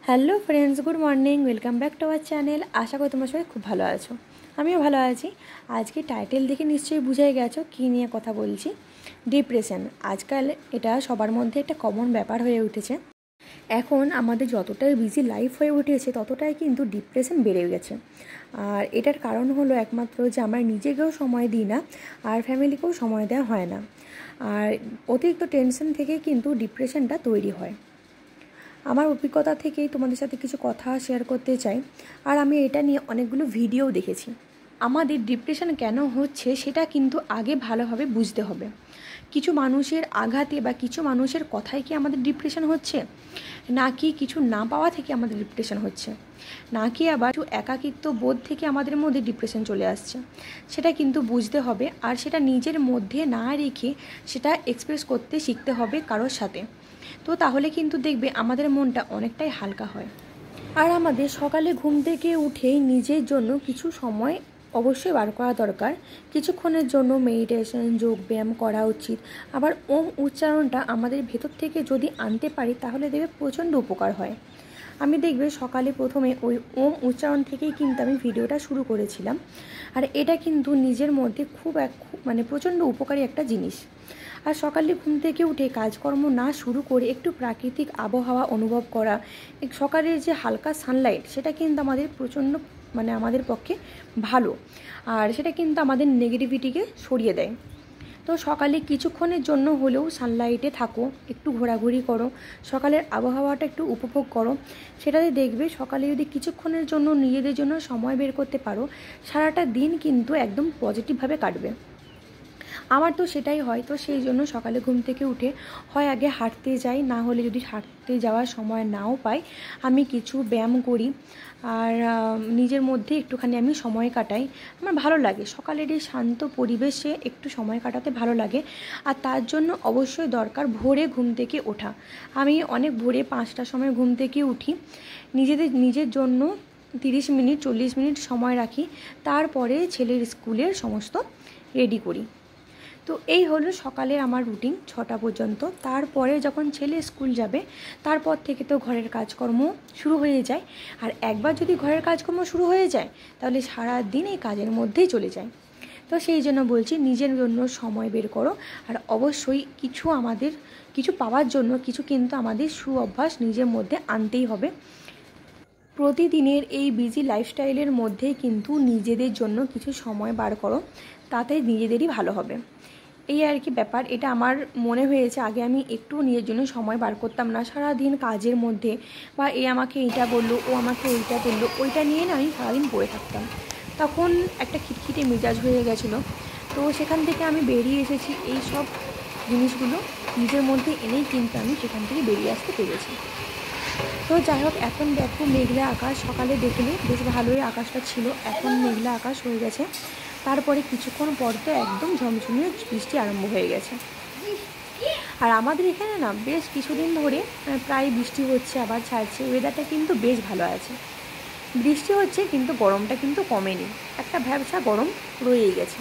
Hello friends, good morning, welcome back to our channel. আশা করি তোমরা সবাই খুব ভালো আছো। আমিও ভালো আছি। আজকে টাইটেল দেখে নিশ্চয়ই বুঝে গেছো কী নিয়ে কথা বলছি। ডিপ্রেশন। আজকাল এটা সবার মধ্যে একটা কমন ব্যাপার হয়ে উঠেছে। এখন আমাদের যতটাই বিজি লাইফ হয়ে উঠেছে ততটাই কিন্তু ডিপ্রেশন বেড়ে গেছে। আর এটার কারণ হলো একমাত্র যে আমরা নিজেকেও সময় দিই না, আর ফ্যামিলিকেও সময় দেওয়া হয় না। আর অতিরিক্ত টেনশন থেকেই কিন্তু ডিপ্রেশনটা তৈরি হয়। আমার অভিজ্ঞতা থেকেই তোমাদের সাথে কিছু কথা শেয়ার করতে চাই। আর আমি এটা নিয়ে অনেকগুলো ভিডিও দেখেছি। আমাদের ডিপ্রেশন কেন হচ্ছে সেটা কিন্তু আগে ভালোভাবে বুঝতে হবে। কিছু মানুষের আঘাতে বা কিছু মানুষের কথায় কি আমাদের ডিপ্রেশন হচ্ছে, নাকি কিছু না পাওয়া থেকে আমাদের ডিপ্রেশন হচ্ছে, নাকি আবার কিছু একাকিত্ব বোধ থেকে আমাদের মধ্যে ডিপ্রেশন চলে আসছে, সেটা কিন্তু বুঝতে হবে। আর সেটা নিজের মধ্যে না রেখে সেটা এক্সপ্রেস করতে শিখতে হবে কারোর সাথে। তো তাহলে কিন্তু দেখবে আমাদের মনটা অনেকটাই হালকা হয়। আর আমাদের সকালে ঘুম থেকে উঠেই নিজের জন্য কিছু সময় অবশ্যই বার করা দরকার। কিছুক্ষণের জন্য মেডিটেশন, যোগব্যায়াম করা উচিত। আবার ওম উচ্চারণটা আমাদের ভেতর থেকে যদি আনতে পারি তাহলে দেখবে প্রচণ্ড উপকার হয়। আমি দেখবে সকালে প্রথমে ওই ওম উচ্চারণ থেকেই কিন্তু আমি ভিডিওটা শুরু করেছিলাম। আর এটা কিন্তু নিজের মধ্যে খুব প্রচণ্ড উপকারী একটা জিনিস। আর সকালে ঘুম থেকে উঠে কাজকর্ম না শুরু করে একটু প্রাকৃতিক আবহাওয়া অনুভব করা, সকালের যে হালকা সানলাইট, সেটা কিন্তু আমাদের প্রচণ্ড আমাদের পক্ষে ভালো। আর সেটা কিন্তু আমাদের নেগেটিভিটিকে সরিয়ে দেয়। তো সকালে কিছুক্ষণের জন্য হলেও সানলাইটে থাকো, একটু ঘোরাঘুরি করো, সকালের আবহাওয়াটা একটু উপভোগ করো। সেটাতে দেখবে সকালে যদি কিছুক্ষণের জন্য নিজেদের জন্য সময় বের করতে পারো, সারাটা দিন কিন্তু একদম পজিটিভভাবে কাটবে। আমার তো সেটাই হয়। তো সেই জন্য সকালে ঘুম থেকে উঠে হয় আগে হাঁটতে যাই, না হলে যদি হাঁটতে যাওয়ার সময় নাও পাই, আমি কিছু ব্যায়াম করি। আর নিজের মধ্যে একটুখানি আমি সময় কাটাই। আমার ভালো লাগে সকালের এই শান্ত পরিবেশে একটু সময় কাটাতে ভালো লাগে। আর তার জন্য অবশ্যই দরকার ভোরে ঘুম থেকে ওঠা। আমি অনেক ভোরে 5টার সময় ঘুম থেকে উঠি। নিজের জন্য 30 মিনিট 40 মিনিট সময় রাখি। তারপরে ছেলের স্কুলের সমস্ত রেডি করি। তো এই হলো সকালের আমার রুটিন 6টা পর্যন্ত। তারপরে যখন ছেলে স্কুল যাবে তারপর থেকে তো ঘরের কাজকর্ম শুরু হয়ে যায়। আর একবার যদি ঘরের কাজকর্ম শুরু হয়ে যায় তাহলে সারা দিন এই কাজের মধ্যেই চলে যায়। তো সেই জন্য বলছি নিজের জন্য সময় বের করো। আর অবশ্যই কিছু পাওয়ার জন্য কিছু কিন্তু আমাদের অভ্যাস নিজের মধ্যে আনতেই হবে। প্রতিদিনের এই বিজি লাইফস্টাইলের মধ্যে কিন্তু নিজেদের জন্য কিছু সময় বার করো, তাতে নিজেদেরই ভালো হবে। এই আর কি ব্যাপার। এটা আমার মনে হয়েছে, আগে আমি একটু নিজের জন্য সময় বার করতাম না। সারাদিন কাজের মধ্যে বা আমাকে এইটা বললো, ও আমাকে ওইটা বললো, ওইটা নিয়ে না আমি সারাদিন পড়ে থাকতাম। তখন একটা খিটখিটে মেজাজ হয়ে গেছিলো। তো সেখান থেকে আমি বেরিয়ে এসেছি। এই সব জিনিসগুলো নিজের মধ্যে এনেই কিন্তু আমি সেখান থেকে বেরিয়ে আসতে পেরেছি। তো যাই হোক, এখন দেখো মেঘলা আকাশ। সকালে দেখলে বেশ ভালোই আকাশটা ছিল, এখন মেঘলা আকাশ হয়ে গেছে। তারপরে কিছুক্ষণ পর তো একদম ঝমঝমিয়ে বৃষ্টি আরম্ভ হয়ে গেছে। আর আমাদের এখানে না বেশ কিছুদিন ধরে প্রায় বৃষ্টি হচ্ছে, আবার ছাড়ছে। ওয়েদারটা কিন্তু বেশ ভালো আছে। বৃষ্টি হচ্ছে কিন্তু গরমটা কিন্তু কমেনি, একটা ভ্যাবসা গরম রয়েই গেছে।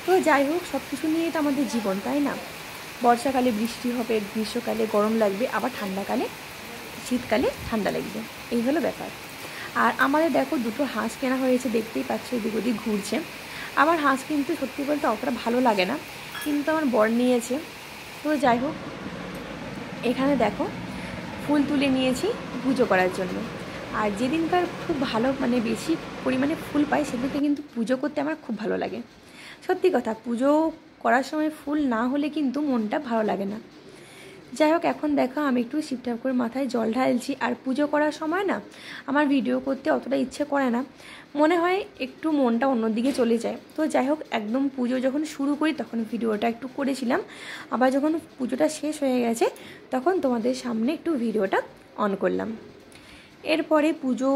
তো যাই হোক, সব কিছু নিয়েই তো আমাদের জীবন, তাই না? বর্ষাকালে বৃষ্টি হবে, গ্রীষ্মকালে গরম লাগবে, আবার শীতকালে ঠান্ডা লাগবে। এই হলো ব্যাপার। আর আমাদের দেখো দুটো হাঁস কেনা হয়েছে, দেখতেই পাচ্ছ এদিক ওদিক ঘুরছে। আমার হাঁস কিন্তু সত্যি বলতে অতটা ভালো লাগে না, কিন্তু আমার বর নিয়েছে। তো যাই হোক, এখানে দেখো ফুল তুলে নিয়েছি পুজো করার জন্য। আর যেদিনকার খুব ভালো বেশি পরিমাণে ফুল পাই সেদিনকে কিন্তু পুজো করতে আমার খুব ভালো লাগে। সত্যি কথা, পুজো করার সময় ফুল না হলে কিন্তু মনটা ভালো লাগে না। যাই হোক, এখন দেখো আমি একটু শিব ঠাকুরের মাথায় জল ঢালছি। আর পুজো করার সময় না আমার ভিডিও করতে অতটা ইচ্ছে করে না, মনে হয় একটু মনটা অন্যদিকে চলে যায়। তো যাই হোক, একদম পুজো যখন শুরু করি তখন ভিডিওটা একটু করেছিলাম। আবার যখন পুজোটা শেষ হয়ে গেছে তখন তোমাদের সামনে একটু ভিডিওটা অন করলাম। এরপরে পুজো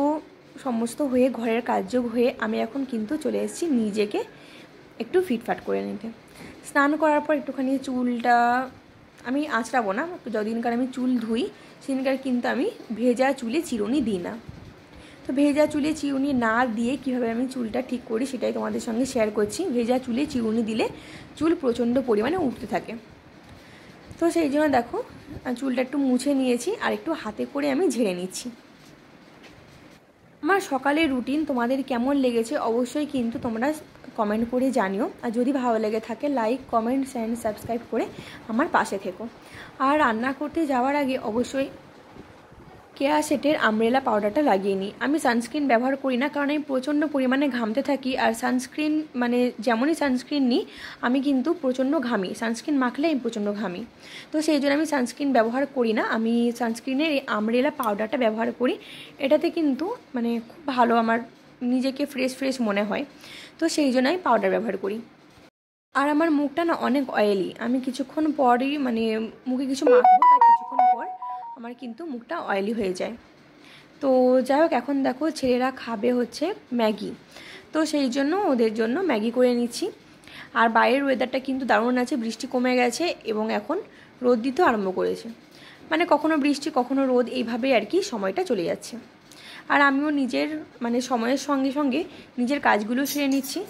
সমস্ত হয়ে ঘরের কাজযোগ হয়ে আমি এখন কিন্তু চলে এসেছি নিজেকে একটু ফিটফাট করে নিতে। স্নান করার পর একটুখানি চুলটা আমি আঁচড়াবো না। যদিনকার আমি চুল ধুই সেদিনকার কিন্তু আমি ভেজা চুলে চিরুনি দিই না। তো ভেজা চুলে চিরুনি না দিয়ে কীভাবে আমি চুলটা ঠিক করি সেটাই তোমাদের সঙ্গে শেয়ার করছি। ভেজা চুলে চিরুনি দিলে চুল প্রচণ্ড পরিমাণে উঠতে থাকে। তো সেই জন্য দেখো চুলটা একটু মুছে নিয়েছি আর একটু হাতে করে আমি ঝেড়ে নিচ্ছি। আমার সকালের রুটিন তোমাদের কেমন লেগেছে অবশ্যই কিন্তু তোমরা কমেন্ট করে জানিও। আর যদি ভালো লেগে থাকে লাইক কমেন্ট অ্যান্ড সাবস্ক্রাইব করে আমার পাশে থেকো। আর রান্না করতে যাওয়ার আগে অবশ্যই কেয়া শেটের আমব্রেলা পাউডারটা লাগিয়ে নিই। আমি সানস্ক্রিন ব্যবহার করি না, কারণ আমি প্রচণ্ড পরিমাণে ঘামতে থাকি। আর সানস্ক্রিন মানে যেমনই সানস্ক্রিন নিই আমি কিন্তু প্রচণ্ড ঘামি, সানস্ক্রিন মাখলে আমি প্রচণ্ড ঘামি। তো সেই জন্য আমি সানস্ক্রিন ব্যবহার করি না, আমি সানস্ক্রিনের এই আমব্রেলা পাউডারটা ব্যবহার করি। এটাতে কিন্তু মানে খুব ভালো, আমার নিজেকে ফ্রেশ ফ্রেশ মনে হয়। তো সেই জন্য আমি পাউডার ব্যবহার করি। আর আমার মুখটা না অনেক অয়েলি, আমি কিছুক্ষণ পরই মানে মুখে কিছু মাখবো তার কিছুক্ষণ পর আমার কিন্তু মুখটা অয়েলি হয়ে যায়। তো যাই হোক, এখন দেখো ছেলেরা খাবে হচ্ছে ম্যাগি, তো সেই জন্য ওদের জন্য ম্যাগি করে নিচ্ছি। আর বাইরের ওয়েদারটা কিন্তু দারুণ আছে, বৃষ্টি কমে গেছে এবং এখন রোদ দিতে আরম্ভ করেছে। মানে কখনো বৃষ্টি কখনো রোদ, এইভাবেই আর কি সময়টা চলে যাচ্ছে। আর আমিও নিজের মানে সময়ের সঙ্গে সঙ্গে নিজের কাজগুলো সেরে নিচ্ছি।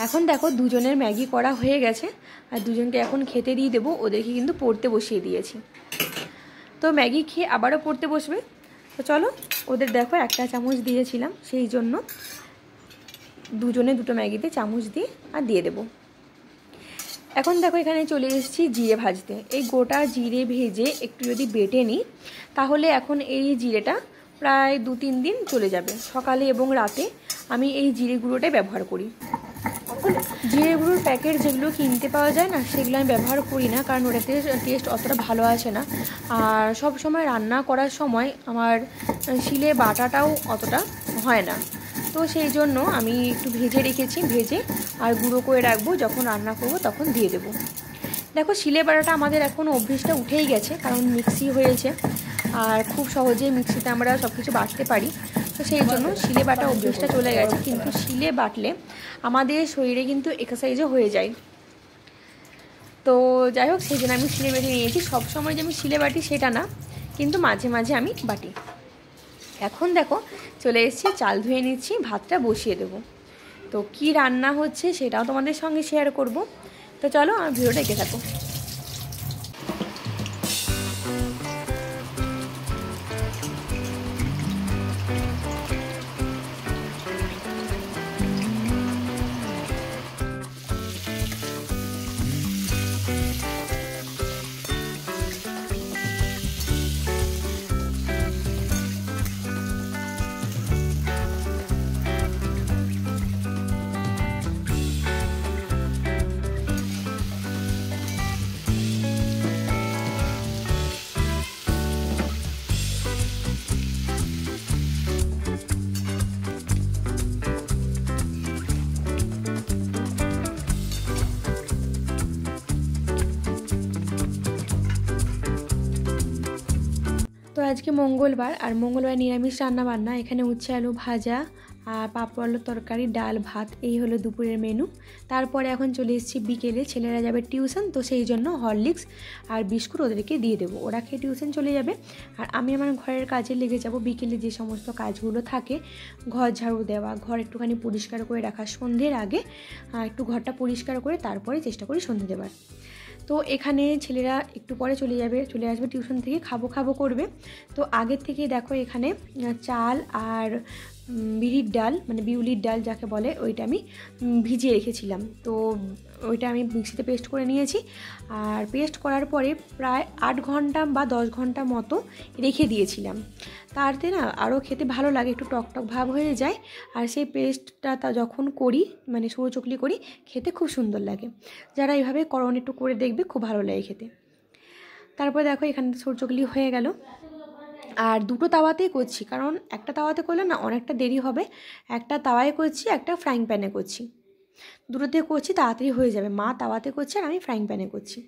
এখন দেখো দুজনের ম্যাগি করা হয়ে গেছে আর দুজনকে এখন খেতে দিয়ে দেবো। ওদেরকে কিন্তু পড়তে বসিয়ে দিয়েছি, তো ম্যাগি খেয়ে আবারও পড়তে বসবে। তো চলো, ওদের দেখো একটা চামচ দিয়েছিলাম, সেই জন্য দুজনে দুটো ম্যাগিতে চামচ দিয়ে আর দিয়ে দেবো। এখন দেখো এখানে চলে এসেছি জিরে ভাজতে। এই গোটা জিরে ভেজে একটু যদি বেটে নিই তাহলে এখন এই জিরেটা প্রায় 2-3 দিন চলে যাবে। সকালে এবং রাতে আমি এই জিরে গুঁড়োটাই ব্যবহার করি। জিরে গুঁড়োর প্যাকেট যেগুলো কিনতে পাওয়া যায় না সেগুলো আমি ব্যবহার করি না, কারণ ওটাতে টেস্ট অতটা ভালো আসে না। আর সব সময় রান্না করার সময় আমার শিলে বাটাটাও অতটা হয় না, তো সেই জন্য আমি একটু ভেজে রেখেছি, ভেজে আর গুঁড়ো করে রাখবো, যখন রান্না করব তখন দিয়ে দেবো। দেখো শিলে বাটাটা আমাদের এখন অভ্যেসটা উঠেই গেছে, কারণ মিক্সি হয়েছে আর খুব সহজেই মিক্সিতে আমরা সব কিছু বাটতে পারি। তো সেই জন্য শিলে বাটা অভ্যেসটা চলে গেছে, কিন্তু শিলে বাটলে আমাদের শরীরে কিন্তু এক্সারসাইজও হয়ে যায়। তো যাই হোক, সেই জন্য আমি শিলে বেটে নিয়েছি। সবসময় যে আমি শিলে বাটি সেটা না, কিন্তু মাঝে মাঝে আমি বাটি। এখন দেখো চলে এসেছি, চাল ধুয়ে নিচ্ছি, ভাতটা বসিয়ে দেবো। তো কি রান্না হচ্ছে সেটাও তোমাদের সঙ্গে শেয়ার করব। তো চলো আমার ভিডিওটা দেখে থাকো। তো আজকে মঙ্গলবার, আর মঙ্গলবার নিরামিষ রান্না বান্না। এখানে উচ্ছে আলু ভাজা আর পাঁপড় আলুর তরকারি, ডাল ভাত, এই হলো দুপুরের মেনু। তারপরে এখন চলে এসেছি বিকেলে, ছেলেরা যাবে টিউশন, তো সেই জন্য হরলিক্স আর বিস্কুট ওদেরকে দিয়ে দেবো, ওরা খেয়ে টিউশন চলে যাবে। আর আমি আমার ঘরের কাজে লেগে যাব। বিকেলে যে সমস্ত কাজগুলো থাকে, ঘর ঝাড়ু দেওয়া, ঘর একটুখানি পরিষ্কার করে রাখা, সন্ধ্যের আগে একটু ঘরটা পরিষ্কার করে তারপরে চেষ্টা করি সন্ধ্যে দেওয়ার। তো এখানে ছেলেরা একটু পরে চলে আসবে টিউশন থেকে, খাবো করবে। তো আগের থেকেই দেখো এখানে চাল আর বিউলির ডাল, মানে বিউলির ডাল যাকে বলে, ওইটা আমি ভিজিয়ে রেখেছিলাম। তো ওইটা আমি মিক্সিতে পেস্ট করে নিয়েছি। আর পেস্ট করার পরে প্রায় 8 ঘন্টা বা 10 ঘন্টা মতো রেখে দিয়েছিলাম। তাতে না আরও খেতে ভালো লাগে, একটু টকটক ভাব হয়ে যায়। আর সেই পেস্টটা যখন করি, মানে সরু চকলি করি, খেতে খুব সুন্দর লাগে। যারা এইভাবে করণ একটু করে দেখবে, খুব ভালো লাগে খেতে। তারপর দেখো এখানে সরু চকলি হয়ে গেল। আর দুটো তাওয়াতেই করছি, কারণ একটা তাওয়াতে করলে না অনেকটা দেরি হবে। একটা তাওয়ায় করছি, একটা ফ্রাইং প্যানে করছি। দুটোতে করছি, তাড়াতাড়ি হয়ে যাবে। মা তাওয়াতে করছে আর আমি ফ্রাইং প্যানে করছি।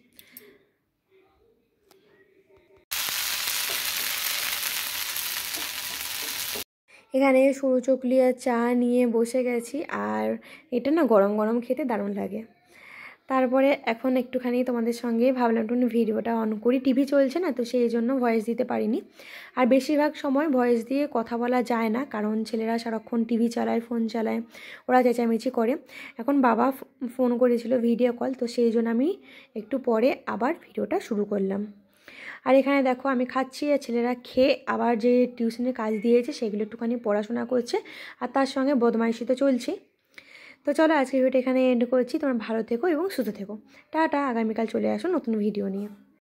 এখানে সরু চকলি আর চা নিয়ে বসে গেছি। আর এটা না গরম গরম খেতে দারুণ লাগে। তারপরে এখন একটুখানি তোমাদের সঙ্গে ভাবলাম একটু ভিডিওটা অন করি, টিভি চলছে না তো সেই জন্য ভয়েস দিতে পারিনি। আর বেশিরভাগ সময় ভয়েস দিয়ে কথা বলা যায় না, কারণ ছেলেরা সারাক্ষণ টিভি চালায়, ফোন চালায়, ওরা চেঁচামেচি করে। এখন বাবা ফোন করেছিল ভিডিও কল, তো সেই জন্য আমি একটু পরে আবার ভিডিওটা শুরু করলাম। আর এখানে দেখো আমি খাচ্ছি, আর ছেলেরা খেয়ে আবার যে টিউশনের কাজ দিয়েছে সেগুলো একটুখানি পড়াশোনা করছে, আর তার সঙ্গে বদমাইশি তো চলছে। তো চলো আজকের ভিডিওটা এখানে এন্ড করছি। তোমরা ভালো থেকো এবং সুস্থ থেকো। টাটা, আগামীকাল চলে আসো নতুন ভিডিও নিয়ে।